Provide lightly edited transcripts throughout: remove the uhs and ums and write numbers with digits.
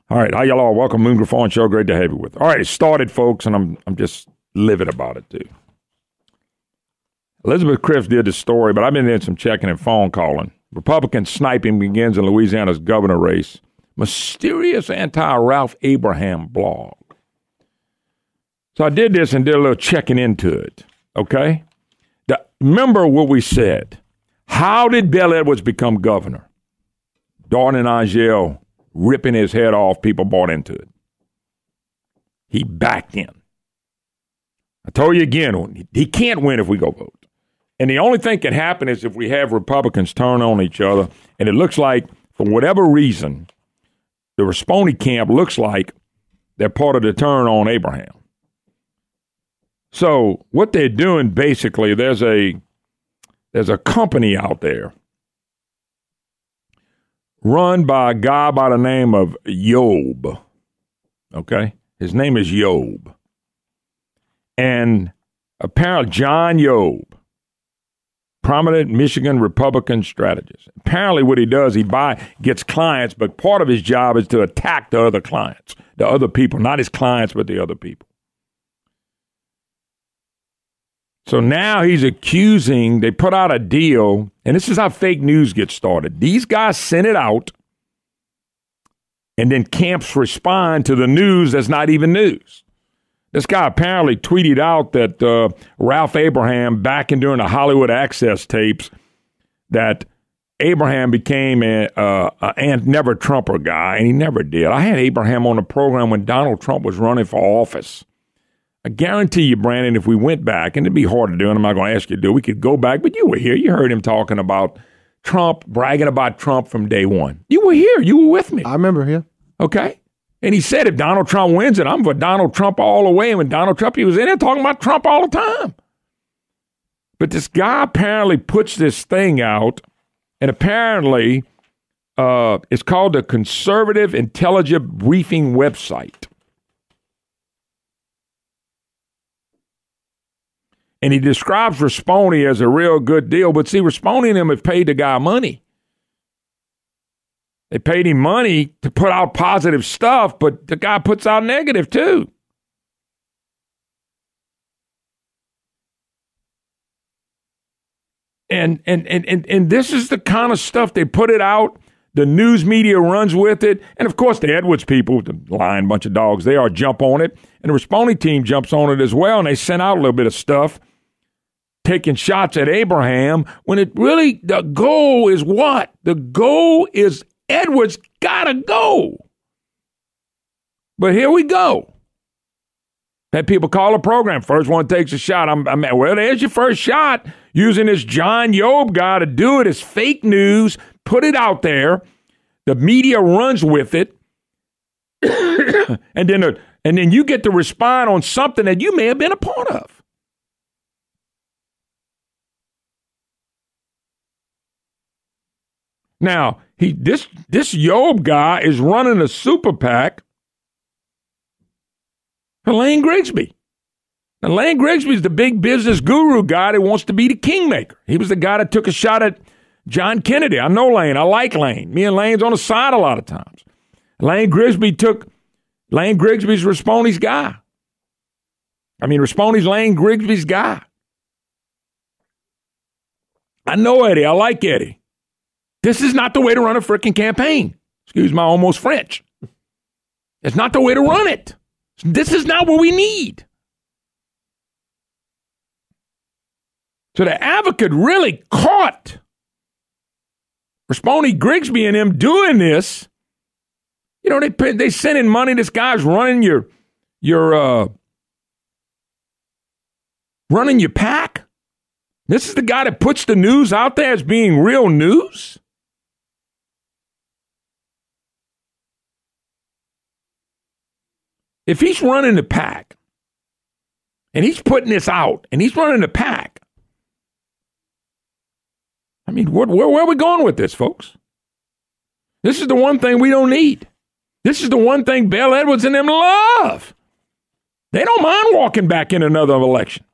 All right, how y'all are? Welcome, Moon Griffon Show. Great to have you with. All right, it started, folks, and I'm just livid about it, too. Elizabeth Crifts did the story, but I've been doing some checking and phone calling. Republican sniping begins in Louisiana's governor race. Mysterious anti-Ralph Abraham blog. So I did this and did a little checking into it, okay? Remember what we said. How did Bel Edwards become governor? Darden and Angel ripping his head off, people bought into it. He backed in. I told you again, he can't win if we go vote. And the only thing can happen is if we have Republicans turn on each other, and it looks like, for whatever reason, the Rispone camp looks like they're part of the turn on Abraham. So what they're doing, basically, there's a company out there run by a guy by the name of Yob. Okay? His name is Yob. And apparently John Yob, prominent Michigan Republican strategist. Apparently what he does, he gets clients, but part of his job is to attack the other clients, the other people, not his clients, but the other people. So now he's accusing, they put out a deal, and this is how fake news gets started. These guys send it out, and then camps respond to the news that's not even news. This guy apparently tweeted out that Ralph Abraham, back in during the Hollywood Access tapes, that Abraham became a never Trumper guy, and he never did. I had Abraham on the program when Donald Trump was running for office. I guarantee you, Brandon, if we went back, and it'd be hard to do, and I'm not going to ask you to do, we could go back, but you were here. You heard him talking about Trump, bragging about Trump from day one. You were here. You were with me. I remember, yeah. Okay? And he said, if Donald Trump wins it, I'm for Donald Trump all the way. And when Donald Trump, he was in there talking about Trump all the time. But this guy apparently puts this thing out, and apparently it's called the Conservative Intelligence Briefing website. And he describes Rispone as a real good deal. But see, Rispone and them have paid the guy money. They paid him money to put out positive stuff, but the guy puts out negative too. And this is the kind of stuff they put it out. The news media runs with it. And of course, the Edwards people, the lying bunch of dogs, they all jump on it. And the Rispone team jumps on it as well. And they sent out a little bit of stuff, taking shots at Abraham, when it really, the goal is what? The goal is Edwards gotta go. But here we go. Had people call a program. First one takes a shot. Well, there's your first shot. Using this John Yob guy to do it. It's fake news. Put it out there. The media runs with it. and then you get to respond on something that you may have been a part of. Now, this Yob guy is running a super PAC for Lane Grigsby. Now, Lane Grigsby's the big business guru guy that wants to be the kingmaker. He was the guy that took a shot at John Kennedy. I know Lane. I like Lane. Me and Lane's on the side a lot of times. Lane Grigsby's Rispone's guy. Rispone's Lane Grigsby's guy. I know Eddie. I like Eddie. This is not the way to run a freaking campaign. Excuse my almost French. It's not the way to run it. This is not what we need. So the advocate really caught Rispone, Grigsby, and them doing this. You know, they sending money. This guy's running your PAC. This is the guy that puts the news out there as being real news. If he's running the PAC and he's putting this out and he's running the PAC, where are we going with this, folks? This is the one thing we don't need. This is the one thing Bel Edwards and them love. They don't mind walking back in another election.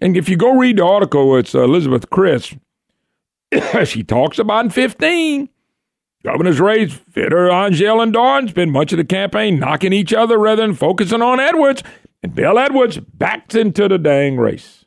And if you go read the article, it's Elizabeth Crifts. She talks about in 15 Governor's race, Vitter, Angel, and Darden spent much of the campaign knocking each other rather than focusing on Edwards, and Bel Edwards backed into the dang race.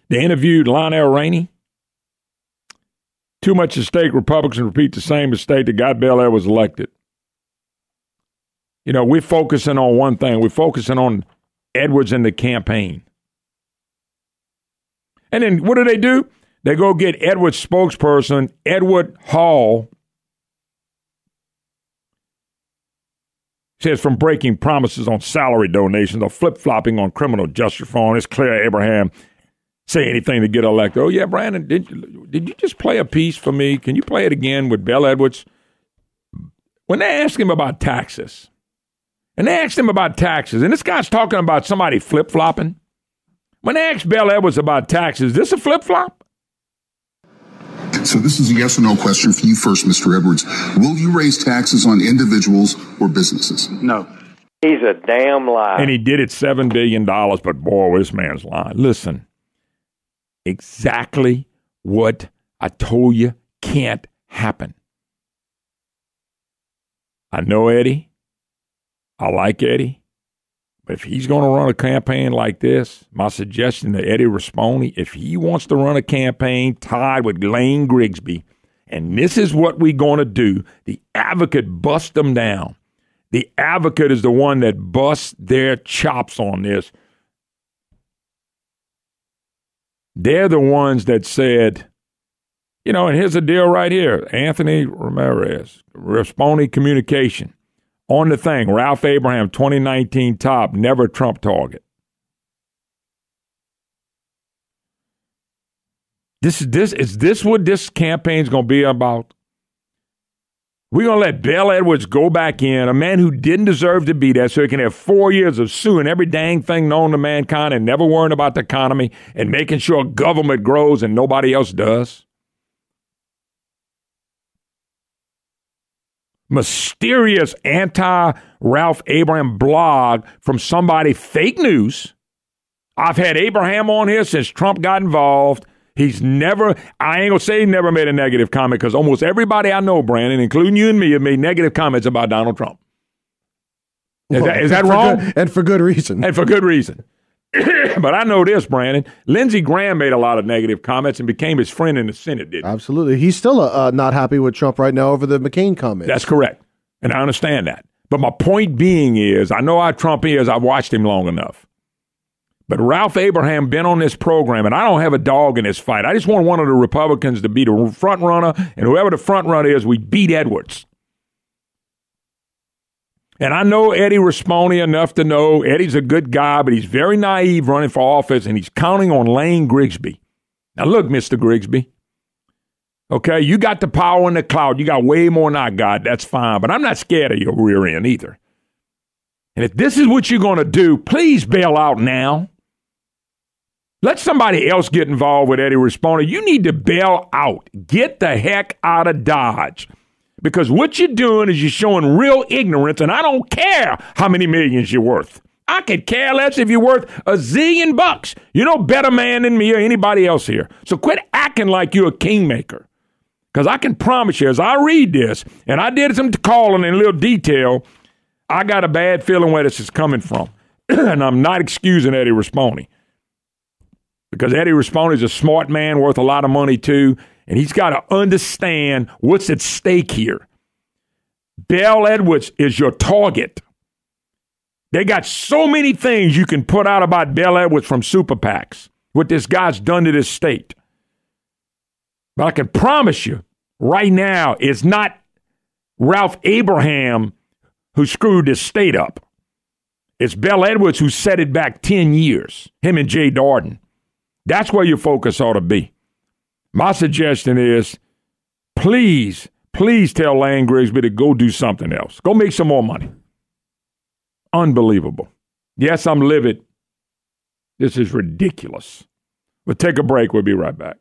They interviewed Lionel Rainey. Too much at stake. Republicans repeat the same mistake that got Bel Edwards elected. You know, we're focusing on one thing. We're focusing on Edwards in the campaign. And then what do? They go get Edwards' spokesperson, Edward Hall, says from breaking promises on salary donations or flip-flopping on criminal justice reform. It's clear Abraham say anything to get elected. Oh, yeah, Brandon, did you just play a piece for me? Can you play it again with Bel Edwards? When they ask him about taxes, and this guy's talking about somebody flip-flopping. When they ask Bel Edwards about taxes, is this a flip-flop? So this is a yes or no question for you first, Mr. Edwards. Will you raise taxes on individuals or businesses? No. He's a damn liar. And he did it $7 billion, but boy, this man's lying. Listen, exactly what I told you can't happen. I know Eddie. I like Eddie. But if he's going to run a campaign like this, my suggestion to Eddie Rispone, if he wants to run a campaign tied with Lane Grigsby, and this is what we're going to do, the advocate busts them down. The advocate is the one that busts their chops on this. They're the ones that said, you know, and here's the deal right here. Anthony Ramirez, Rispone Communication. On the thing, Ralph Abraham, 2019 top, never Trump target. Is this what this campaign's going to be about? We're going to let Bel Edwards go back in, a man who didn't deserve to be there, so he can have 4 years of suing every dang thing known to mankind and never worrying about the economy and making sure government grows and nobody else does. Mysterious anti-Ralph Abraham blog from somebody, fake news. I've had Abraham on here since Trump got involved. He's never, I ain't going to say he never made a negative comment because almost everybody I know, Brandon, including you and me, have made negative comments about Donald Trump. Is that wrong? And for good reason. And for good reason. But I know this, Brandon. Lindsey Graham made a lot of negative comments and became his friend in the Senate, didn't he? Absolutely. He's still not happy with Trump right now over the McCain comments. That's correct. And I understand that. But my point being is, I know how Trump is. I've watched him long enough. But Ralph Abraham been on this program, and I don't have a dog in this fight. I just want one of the Republicans to be the front runner, and whoever the front runner is, we beat Edwards. And I know Eddie Rispone enough to know Eddie's a good guy, but he's very naive running for office, and he's counting on Lane Grigsby. Now, look, Mr. Grigsby, okay, you got the power in the cloud. You got way more than I got. That's fine, but I'm not scared of your rear end either. And if this is what you're going to do, please bail out now. Let somebody else get involved with Eddie Rispone. You need to bail out. Get the heck out of Dodge. Because what you're doing is you're showing real ignorance, and I don't care how many millions you're worth. I could care less if you're worth $1 zillion. You're no better man than me or anybody else here. So quit acting like you're a kingmaker. Because I can promise you, as I read this, and I did some calling in a little detail, I got a bad feeling where this is coming from. And I'm not excusing Eddie Rispone. Because Eddie Rispone is a smart man worth a lot of money too, and he's got to understand what's at stake here. Bel Edwards is your target. They got so many things you can put out about Bel Edwards from super PACs, what this guy's done to this state. But I can promise you, right now, it's not Ralph Abraham who screwed this state up. It's Bel Edwards who set it back 10 years, him and Jay Darden. That's where your focus ought to be. My suggestion is, please tell Lane Grigsby to go do something else. Go make some more money. Unbelievable. Yes, I'm livid. This is ridiculous. We'll take a break. We'll be right back.